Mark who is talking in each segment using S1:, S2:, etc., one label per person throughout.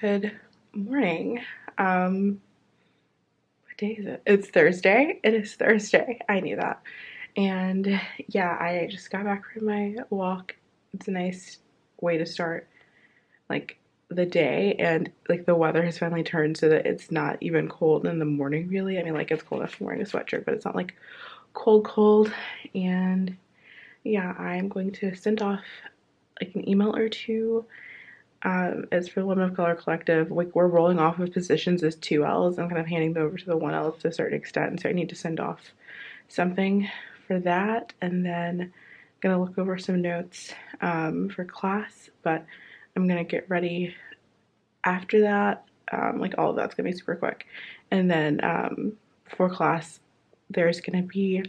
S1: Good morning. What day is it? It's Thursday. It is Thursday. I knew that. And yeah, I just got back from my walk. It's a nice way to start like the day, and like the weather has finally turned so that it's not even cold in the morning really. I mean, like it's cold if I'm wearing a sweatshirt, but it's not like cold. And yeah, I'm going to send off like an email or two. As for the Women of Color Collective, like we're rolling off of positions as 2Ls. I'm kind of handing them over to the 1Ls to a certain extent, so I need to send off something for that, and then I'm gonna look over some notes for class, but I'm gonna get ready after that. Like all of that's gonna be super quick, and then for class, there's gonna be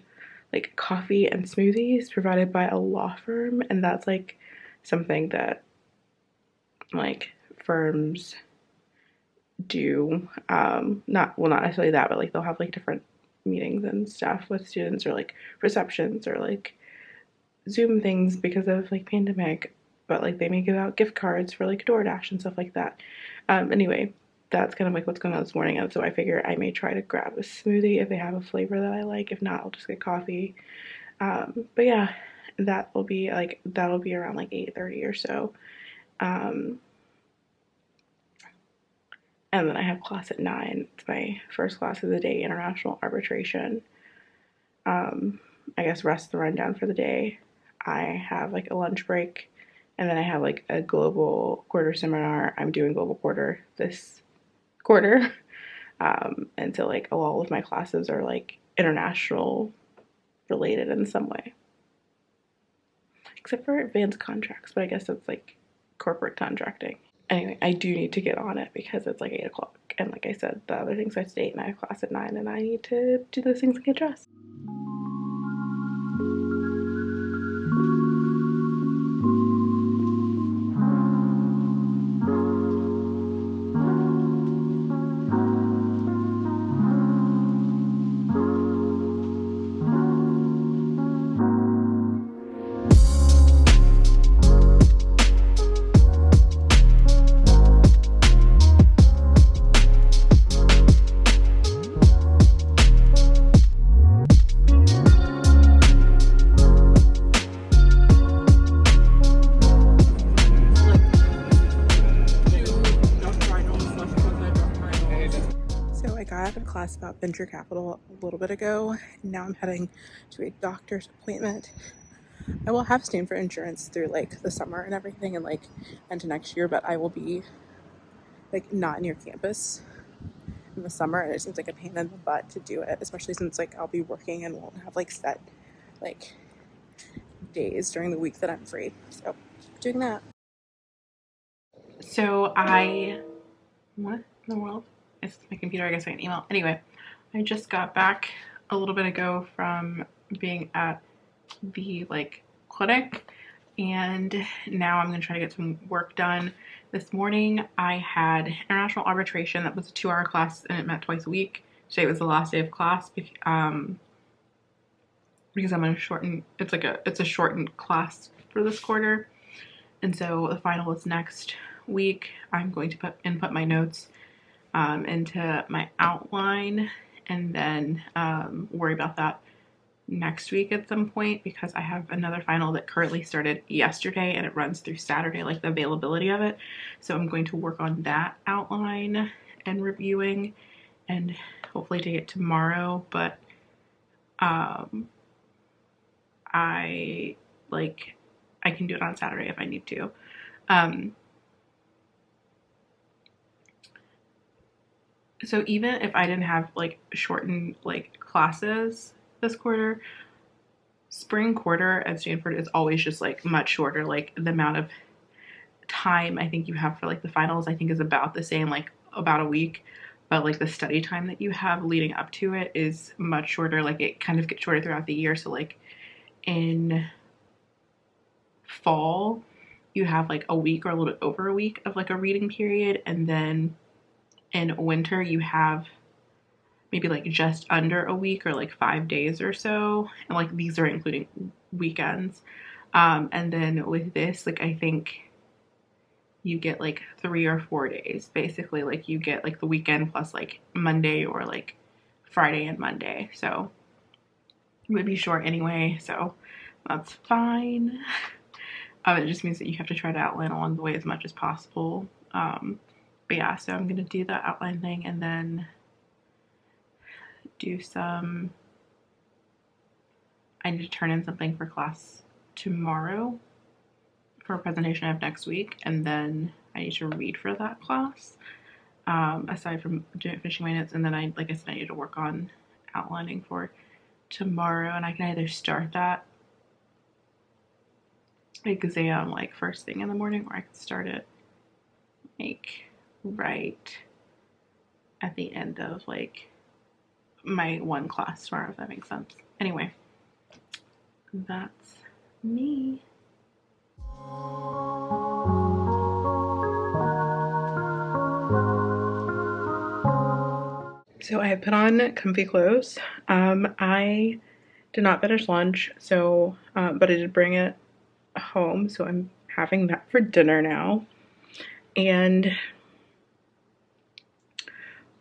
S1: like coffee and smoothies provided by a law firm, and that's like something that like firms do. Not necessarily that, but like they'll have like different meetings and stuff with students, or like receptions, or like Zoom things because of like pandemic, but like they may give out gift cards for like DoorDash and stuff like that. Anyway, that's kind of like what's going on this morning, and so I figure I may try to grab a smoothie if they have a flavor that I like. If not, I'll just get coffee. But yeah, that'll be around like 8:30 or so. And then I have class at 9. It's my first class of the day, international arbitration. I guess rest the rundown for the day. I have like a lunch break, and then I have like a global quarter seminar. I'm doing global quarter this quarter. And so like all of my classes are like international related in some way. Except for advanced contracts, but I guess it's like corporate contracting. Anyway, I do need to get on it because it's like 8 o'clock. And like I said, the other thing starts at 8 and I have class at 9, and I need to do those things and get dressed. Class about venture capital a little bit ago, and now I'm heading to a doctor's appointment. I will have Stanford insurance through like the summer and everything, and like into next year, but I will be like not near campus in the summer, and it seems like a pain in the butt to do it, especially since like I'll be working and won't have like set like days during the week that I'm free. So doing that. So what in the world? It's my computer, I guess I can email. Anyway, I just got back a little bit ago from being at the like clinic, and now I'm gonna try to get some work done. This morning I had international arbitration. That was a 2-hour class, and it met twice a week. Today was the last day of class because I'm gonna shorten. It's a shortened class for this quarter, and so the final is next week. I'm going to input my notes into my outline, and then worry about that next week at some point, because I have another final that currently started yesterday and it runs through Saturday, like the availability of it. So I'm going to work on that outline and reviewing, and hopefully take it tomorrow. But I can do it on Saturday if I need to. So even if I didn't have like shortened like classes this quarter, spring quarter at Stanford is always just like much shorter. Like the amount of time I think you have for like the finals, I think is about the same, like about a week, but like the study time that you have leading up to it is much shorter. Like it kind of gets shorter throughout the year. So like in fall, you have like a week or a little bit over a week of like a reading period, and then in winter you have maybe like just under a week, or like 5 days or so, and like these are including weekends. And then with this, like I think you get like 3 or 4 days. Basically, like you get like the weekend plus like Monday or like Friday and Monday. So it would be short anyway, so that's fine. It just means that you have to try to outline along the way as much as possible. But yeah, so I'm gonna do the outline thing and then do some. I need to turn in something for class tomorrow for a presentation I have next week, and then I need to read for that class. Aside from finishing my notes, and then like I said, I need to work on outlining for tomorrow, and I can either start that exam like first thing in the morning, or I can start it like right at the end of like my one class tomorrow, if that makes sense. Anyway, that's me. So I put on comfy clothes. I did not finish lunch, so but I did bring it home, so I'm having that for dinner now. And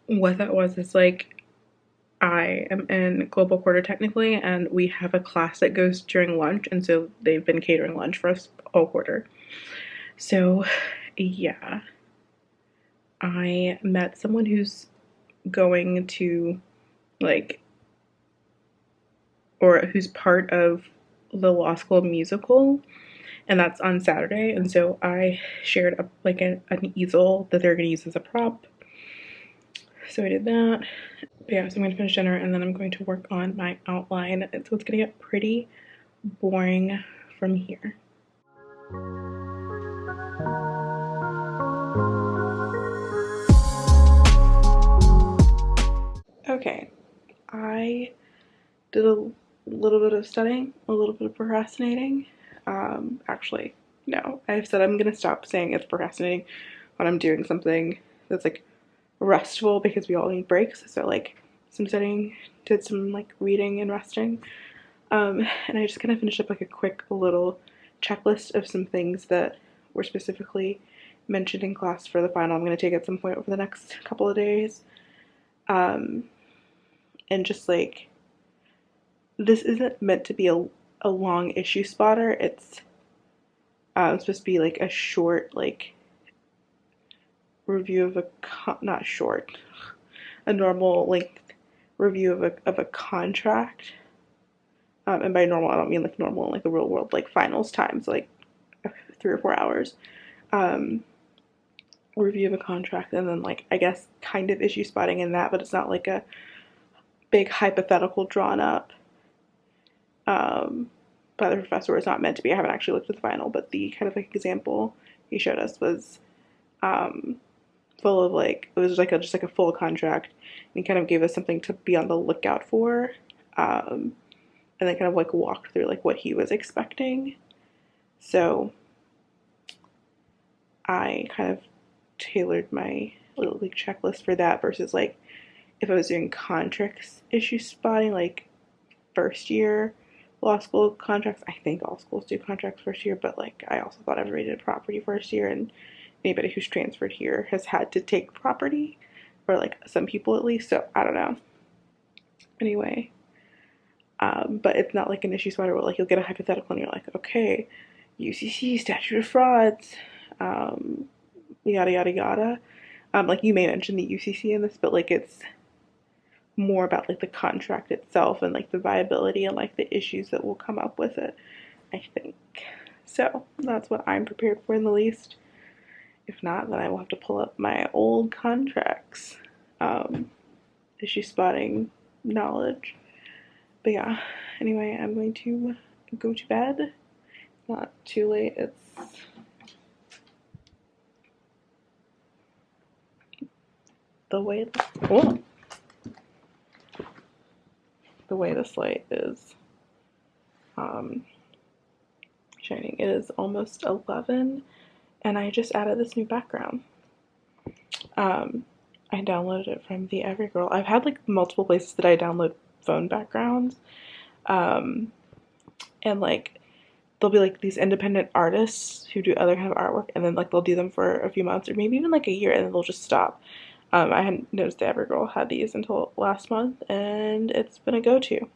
S1: what that was is like I am in global quarter technically, and we have a class that goes during lunch, and so they've been catering lunch for us all quarter. So yeah, I met someone who's going to like, or who's part of the law school musical, and that's on Saturday. And so I shared an easel that they're going to use as a prop. So I did that. But yeah, so I'm going to finish dinner and then I'm going to work on my outline. So it's going to get pretty boring from here. Okay, I did a little bit of studying, a little bit of procrastinating. Actually, no, I've said I'm going to stop saying it's procrastinating when I'm doing something that's like restful, because we all need breaks. So like some studying, did some like reading and resting. And I just kind of finished up like a quick little checklist of some things that were specifically mentioned in class for the final I'm going to take at some point over the next couple of days. And just like, this isn't meant to be a long issue spotter. It's supposed to be like a short, like, review of not short, a normal length review of a contract. And by normal, I don't mean like normal in like the real world, like finals times, like 3 or 4 hours. Review of a contract, and then like I guess kind of issue spotting in that, but it's not like a big hypothetical drawn up by the professor. It's not meant to be. I haven't actually looked at the final, but the kind of like example he showed us was full of like, it was like just like a full contract, and he kind of gave us something to be on the lookout for, and then kind of like walked through like what he was expecting. So I kind of tailored my little like checklist for that versus like if I was doing contracts issue spotting, like first year law school contracts. I think all schools do contracts first year, but like I also thought everybody did property first year, and anybody who's transferred here has had to take property, or like some people at least. So I don't know. Anyway, but it's not like an issue spotter where like you'll get a hypothetical and you're like, okay, UCC statute of frauds, yada yada yada. Like you may mention the UCC in this, but like it's more about like the contract itself and like the viability and like the issues that will come up with it, I think. So that's what I'm prepared for in the least. If not, then I will have to pull up my old contracts, issue spotting knowledge. But yeah, anyway, I'm going to go to bed. It's not too late. It's the way this light is shining. It is almost 11, and I just added this new background. I downloaded it from the Evergirl. I've had like multiple places that I download phone backgrounds, and like there'll be like these independent artists who do other kind of artwork, and then like they'll do them for a few months or maybe even like a year, and then they'll just stop. I hadn't noticed that Evergirl had these until last month, and it's been a go-to.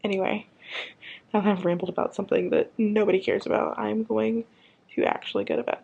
S1: Anyway, now that I've rambled about something that nobody cares about, I'm going to actually go to bed.